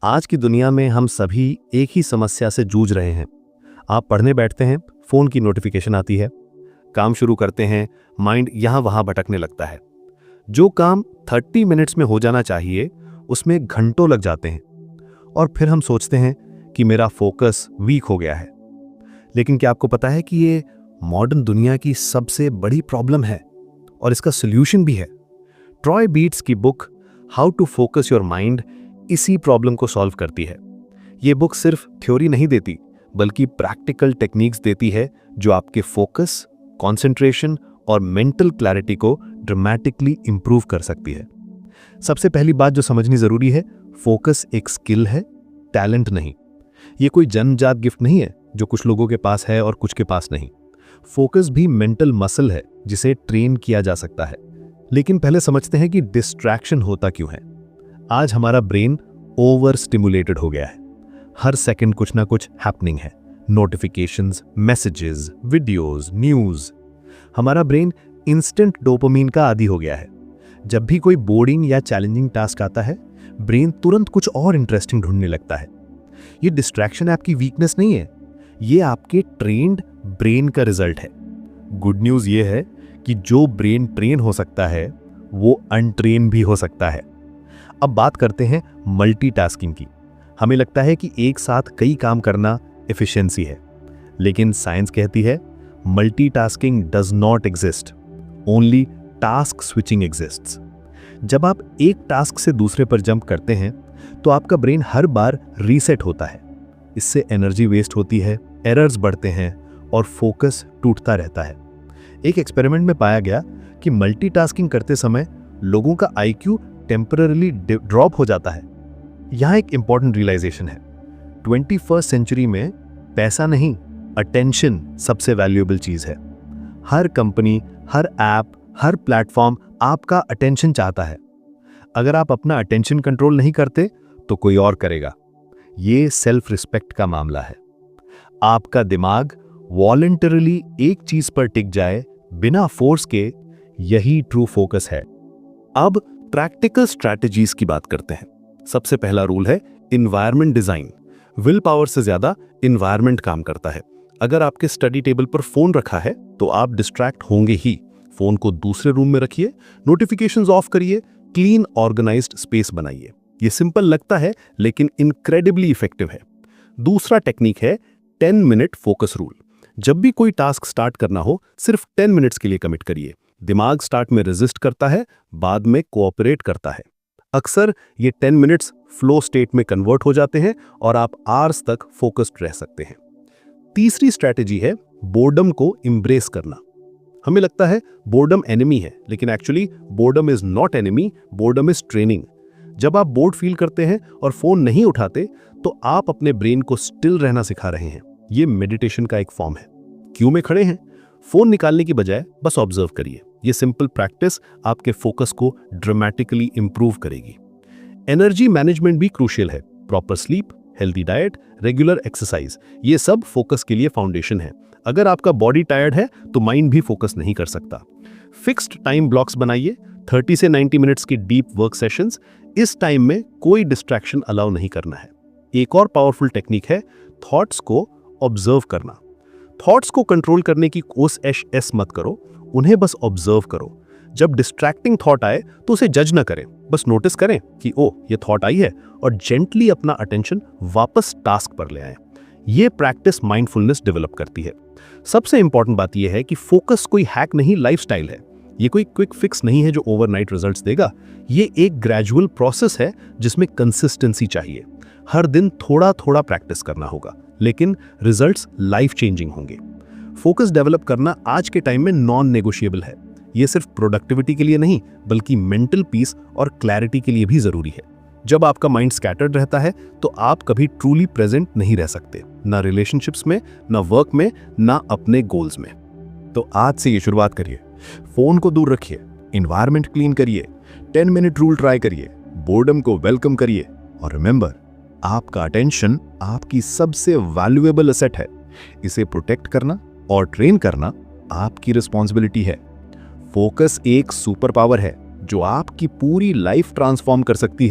आज की दुनिया में हम सभी एक ही समस्या से जूझ रहे हैं। आप पढ़ने बैठते हैं, फोन की नोटिफिकेशन आती है, काम शुरू करते हैं, माइंड यहां वहां भटकने लगता है। जो काम 30 मिनट्स में हो जाना चाहिए उसमें घंटों लग जाते हैं और फिर हम सोचते हैं कि मेरा फोकस वीक हो गया है। लेकिन क्या आपको पता है कि ये मॉडर्न दुनिया की सबसे बड़ी प्रॉब्लम है और इसका सॉल्यूशन भी है। ट्रॉय बीट्स की book how to focus your mind इसी प्रॉब्लम को सॉल्व करती है। ये बुक सिर्फ थ्योरी नहीं देती बल्कि प्रैक्टिकल टेक्निक्स देती है जो आपके फोकस, कंसंट्रेशन और मेंटल क्लैरिटी को ड्रामेटिकली इंप्रूव कर सकती है। सबसे पहली बात जो समझनी जरूरी है, फोकस एक स्किल है, टैलेंट नहीं। ये कोई जन्मजात गिफ्ट नहीं है जो कुछ लोगों के पास है और कुछ के पास नहीं। फोकस भी मेंटल मसल है जिसे ट्रेन किया जा सकता है। लेकिन पहले समझते हैं कि डिस्ट्रैक्शन होता क्यों है। आज हमारा ब्रेन ओवर स्टिमुलेटेड हो गया है। हर सेकंड कुछ ना कुछ हैपनिंग है, नोटिफिकेशंस, मैसेजेस, वीडियोस, न्यूज़। हमारा ब्रेन इंस्टेंट डोपामिन का आदी हो गया है। जब भी कोई बोरिंग या चैलेंजिंग टास्क आता है, ब्रेन तुरंत कुछ और इंटरेस्टिंग ढूंढने लगता है। ये डिस्ट्रैक्शन आपकी वीकनेस नहीं है, ये आपके ट्रेन्ड ब्रेन का रिजल्ट है। गुड न्यूज़ ये है कि जो ब्रेन ट्रेन हो सकता है वो अनट्रेन भी हो सकता है। अब बात करते हैं मल्टीटास्किंग की। हमें लगता है कि एक साथ कई काम करना एफिशिएंसी है, लेकिन साइंस कहती है multitasking does not exist, only task switching exists. जब आप एक टास्क से दूसरे पर जंप करते हैं तो आपका ब्रेन हर बार रीसेट होता है। इससे एनर्जी वेस्ट होती है, एरर्स बढ़ते हैं और फोकस टूटता रहता है। एक एक्सपेरिमेंट में पाया गया कि मल्टीटास्किंग करते समय लोगों का आईक्यू टेम्पररीली ड्रॉप हो जाता है। यहां एक इंपॉर्टेंट रियलाइजेशन है, 21st सेंचुरी में पैसा नहीं, अटेंशन सबसे वैल्यूएबल चीज है। हर कंपनी, हर ऐप, हर प्लेटफॉर्म आपका अटेंशन चाहता है। अगर आप अपना अटेंशन कंट्रोल नहीं करते तो कोई और करेगा। ये सेल्फ रिस्पेक्ट का मामला है। आपका दिमाग वॉलंटरली एक चीज पर टिक जाए बिना फोर्स के, यही ट्रू फोकस है। अब प्रैक्टिकल स्ट्रैटेजीज की बात करते हैं। सबसे पहला रूल है एनवायरनमेंट डिजाइन। विल पावर से ज्यादा एनवायरनमेंट काम करता है। अगर आपके स्टडी टेबल पर फोन रखा है तो आप डिस्ट्रैक्ट होंगे ही। फोन को दूसरे रूम में रखिए, नोटिफिकेशंस ऑफ करिए, क्लीन ऑर्गेनाइज्ड स्पेस बनाइए। ये सिंपल लगता है लेकिन इनक्रेडिबली इफेक्टिव है। दूसरा टेक्निक है 10 मिनट फोकस रूल। जब भी कोई टास्क स्टार्ट करना हो, सिर्फ 10 मिनट्स के लिए कमिट करिए। दिमाग स्टार्ट में रेजिस्ट करता है, बाद में कोऑपरेट करता है। अक्सर ये 10 मिनट्स फ्लो स्टेट में कन्वर्ट हो जाते हैं और आप आवर्स तक फोकस्ड रह सकते हैं। तीसरी स्ट्रैटेजी है बोर्डम को एम्ब्रेस करना। हमें लगता है बोर्डम एनिमी है, लेकिन actually boredom is not enemy, boredom is training. जब आप बोर्ड फील करते हैं और फोन नहीं उठाते तो आप अपने ब्रेन को स्टिल रहना सिखा रहे हैं। ये मेडिटेशन का एक फॉर्म है। क्यू में खड़े हैं, फोन निकालने की बजाय बस ऑब्जर्व करिए। ये सिंपल प्रैक्टिस आपके फोकस को ड्रामेटिकली इंप्रूव करेगी। एनर्जी मैनेजमेंट भी क्रूशियल है। Proper sleep, healthy diet, regular exercise, ये सब फोकस के लिए फाउंडेशन है। अगर आपका बॉडी टायर्ड है तो माइंड भी फोकस नहीं कर सकता। फिक्स्ड टाइम ब्लॉक्स बनाइए, 30 से 90 मिनट्स की डीप वर्क सेशंस। इस टाइम में कोई डिस्ट्रैक्शन अलाउ नहीं करना है। एक और पावरफुल टेक्निक है थॉट्स को ऑब्जर्व करना। थॉट्स को कंट्रोल करने की कोशिश मत करो, उन्हें बस ऑब्जर्व करो। जब डिस्ट्रैक्टिंग थॉट आए तो उसे जज ना करें, बस नोटिस करें कि ओ ये थॉट आई है और जेंटली अपना अटेंशन वापस टास्क पर ले आए। ये प्रैक्टिस माइंडफुलनेस डेवलप करती है। सबसे इंपॉर्टेंट बात यह है कि फोकस कोई हैक नहीं, लाइफस्टाइल है। ये कोई क्विक फिक्स नहीं है जो ओवरनाइट रिजल्ट्स देगा। ये एक ग्रेजुअल प्रोसेस है जिसमें कंसिस्टेंसी चाहिए। हर दिन थोड़ा थोड़ा प्रैक्टिस करना होगा, लेकिन रिजल्ट्स लाइफ चेंजिंग होंगे। फोकस डेवलप करना आज के टाइम में नॉन नेगोशिएबल है। ये सिर्फ प्रोडक्टिविटी के लिए नहीं बल्कि मेंटल पीस और क्लैरिटी के लिए भी जरूरी है। जब आपका माइंड स्कैटर्ड रहता है तो आप कभी ट्रूली प्रेजेंट नहीं रह सकते, ना रिलेशनशिप्स में, ना वर्क में, ना अपने गोल्स में। तो आज से ये शुरुआत करिए। फोन को दूर रखिए, एनवायरनमेंट क्लीन करिए, 10 मिनट रूल ट्राई करिए, बोर्डम को वेलकम करिए और रिमेंबर, आपका अटेंशन आपकी सबसे वैल्यूएबल एसेट है। इसे प्रोटेक्ट करना और ट्रेन करना आपकी रिस्पॉन्सिबिलिटी है। फोकस एक सुपर पावर है जो आपकी पूरी लाइफ ट्रांसफॉर्म कर सकती है।